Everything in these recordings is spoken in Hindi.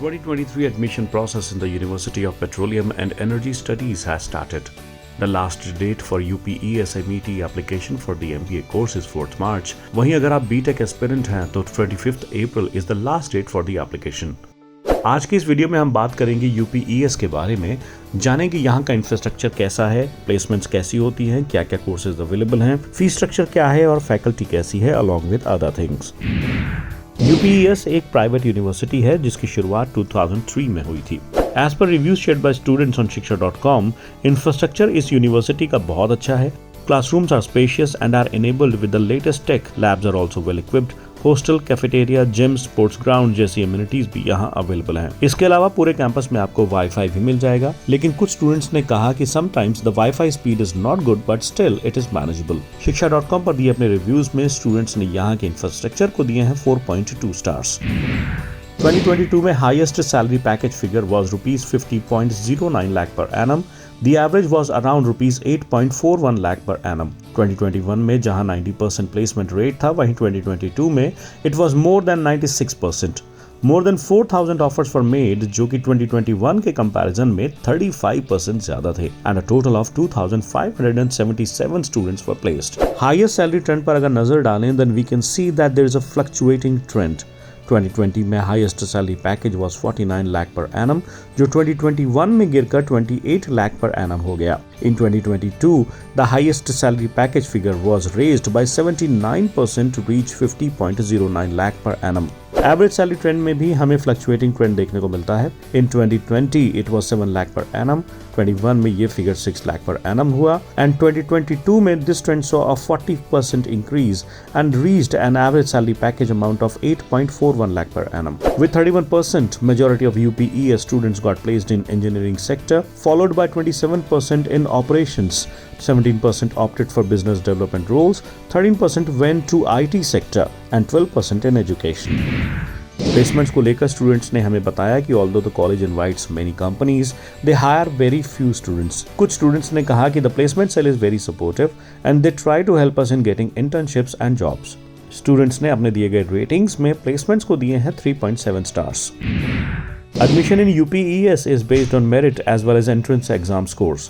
2023 admission process in the University of Petroleum and Energy Studies has started. The last date for UPESMET application for the MBA course is 4th March. वहीं अगर आप BTech aspirant हैं तो 25th April is the last date for the application. आज की इस वीडियो में हम बात करेंगे UPES के बारे में, जानेंगे यहाँ का इंफ्रास्ट्रक्चर कैसा है, प्लेसमेंट्स कैसी होती हैं, क्या क्या कोर्सेज अवेलेबल हैं, फीस स्ट्रक्चर क्या है और फैकल्टी कैसी है along with other things. UPES एक प्राइवेट यूनिवर्सिटी है जिसकी शुरुआत 2003 में हुई थी। As per reviews shared by students on Shiksha.com, infrastructure इस यूनिवर्सिटी का बहुत अच्छा है। Classrooms are spacious and are enabled with the latest tech. Labs are also well equipped. Hostel, cafeteria, gym, sports ground जैसी एमिनिटीज भी यहाँ अवेलेबल हैं। इसके अलावा पूरे कैंपस में आपको वाईफाई भी मिल जाएगा, लेकिन कुछ स्टूडेंट्स ने कहा कि sometimes the wifi speed is not good but still it is manageable. शिक्षा.com पर दिए अपने रिव्यूज में स्टूडेंट्स ने यहाँ के इंफ्रास्ट्रक्चर को दिए हैं 4.2 स्टार्स। 2022 में highest salary package figure was rupees 50.09 lakh per annum. The average was around rupees 8.41 lakh per annum. 2021 में जहां 90% placement rate था, वहीं 2022 में it was more than 96%. More than 4,000 offers were made, जो कि 2021 के comparison में 35% ज्यादा थे, and a total of 2,577 students were placed. Highest salary trend पर अगर नजर डालें, then we can see that there is a fluctuating trend. 2020 में highest salary package was 49 lakh per annum, जो 2021 में गिरकर 28 लाख पर एनम हो गया। In 2022, the highest salary package figure was raised by 79% to reach 50.09 lakh per annum. Average salary trend में भी हमें फ्लक्चुएटिंग ट्रेंड देखने को मिलता है। इन 2020 it was 7 lakh per annum, 21 में ये फिगर 6 लाख पर एनम हुआ, एंड 2022 में this trend saw a 40% increase and reached an average salary package amount of 8.41 lakh per annum. With 31%, majority of UPES students got placed in engineering sector, followed by 27% in operations, 17% opted for business development roles, 13% went to IT sector and 12% in education. Placements को लेकर स्टूडेंट्स ने हमें बताया कि although the college invites many companies, they hire very few students. कुछ स्टूडेंट्स ने कहा कि the placement cell is very supportive and they try to help us in getting internships and jobs. Students ने अपने दिए गए रेटिंग्स में प्लेसमेंट्स को दिए हैं 3.7 stars. Admission in UPES is based on merit as well as entrance exam scores.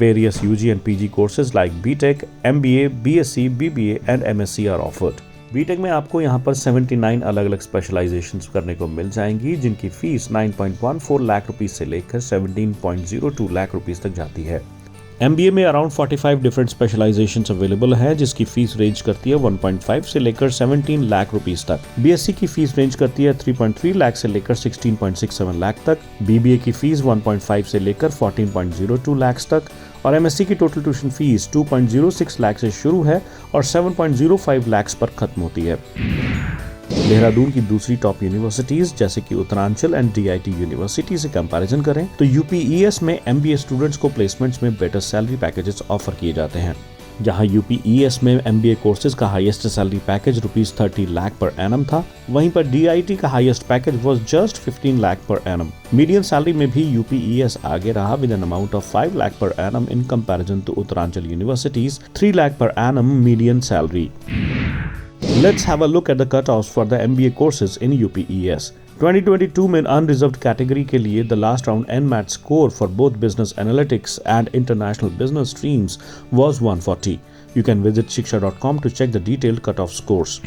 Various UG and PG courses like BTech, MBA, BSc, BBA and MSc are offered. BTech में आपको यहाँ पर 79 अलग अलग स्पेशलाइजेशंस करने को मिल जाएंगी, जिनकी फीस 9.14 लाख रुपीज से लेकर 17.02 लाख रुपीज तक जाती है। MBA में अराउंड 45 डिफरेंट स्पेशलाइजेशंस अवेलेबल है, जिसकी फीस रेंज करती है 1.5 से लेकर 17 लाख रुपीस तक। BSc की फीस रेंज करती है 3.3 लाख से लेकर 16.67 लाख तक। BBA की फीस 1.5 से लेकर 14.02 लाख तक, और MSc की टोटल ट्यूशन फीस 2.06 लाख से शुरू है और 7.05 लाख पर खत्म होती है। देहरादून की दूसरी टॉप यूनिवर्सिटीज जैसे कि उत्तरांचल एंड DIT यूनिवर्सिटी से कंपैरिजन करें तो UPES में MBA स्टूडेंट्स को प्लेसमेंट्स में बेटर सैलरी पैकेजेस ऑफर किए जाते हैं। जहां UPES में MBA कोर्सेज का highest salary package rupees 30 lakh per annum था, वहीं पर DIT का highest package was just 15 lakh per annum. Median salary में भी UPES आगे रहा with an amount of 5 lakh per annum in comparison to Uttaranchal universities 3 lakh per annum median salary. Let's have a look at the cutoffs for the MBA courses in UPES. 2022 में अनरिजर्व्ड कैटेगरी के लिए the last round NMAT score for both business analytics and international business streams was 140. You can visit shiksha.com to check the detailed cutoff scores.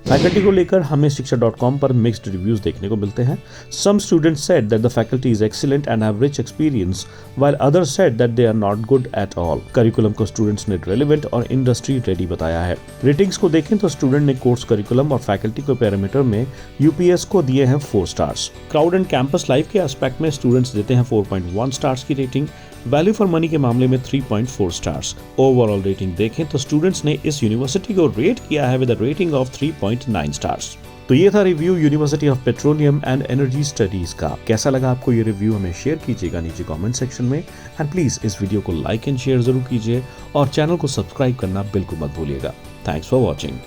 Faculty को लेकर हमें शिक्षा.com पर मिक्स्ड रिव्यूज देखने को मिलते हैं। Some students said that the faculty is excellent and have rich experience, while others said that they are not good at all. Curriculum को स्टूडेंट्स ने रेलेवेंट और इंडस्ट्री रेडी बताया है। रेटिंग्स को देखें तो स्टूडेंट ने कोर्स करिकुलम और फैकल्टी के पैरामीटर में UPES को दिए हैं 4 stars. Crowd and campus life के एस्पेक्ट में स्टूडेंट्स देते हैं 4.1 स्टार्स की रेटिंग। वैल्यू फॉर मनी के मामले में 3.4 स्टार्स। ओवरऑल रेटिंग देखें तो स्टूडेंट्स ने इस यूनिवर्सिटी को रेट किया है with a rating of 3.9 stars. तो ये था review university of petroleum and energy studies का। कैसा लगा आपको ये रिव्यू हमें शेयर कीजिएगा नीचे कमेंट सेक्शन में, एंड प्लीज इस वीडियो को लाइक एंड शेयर जरूर कीजिए और चैनल को सब्सक्राइब करना बिल्कुल मत भूलिएगा। Thanks for watching.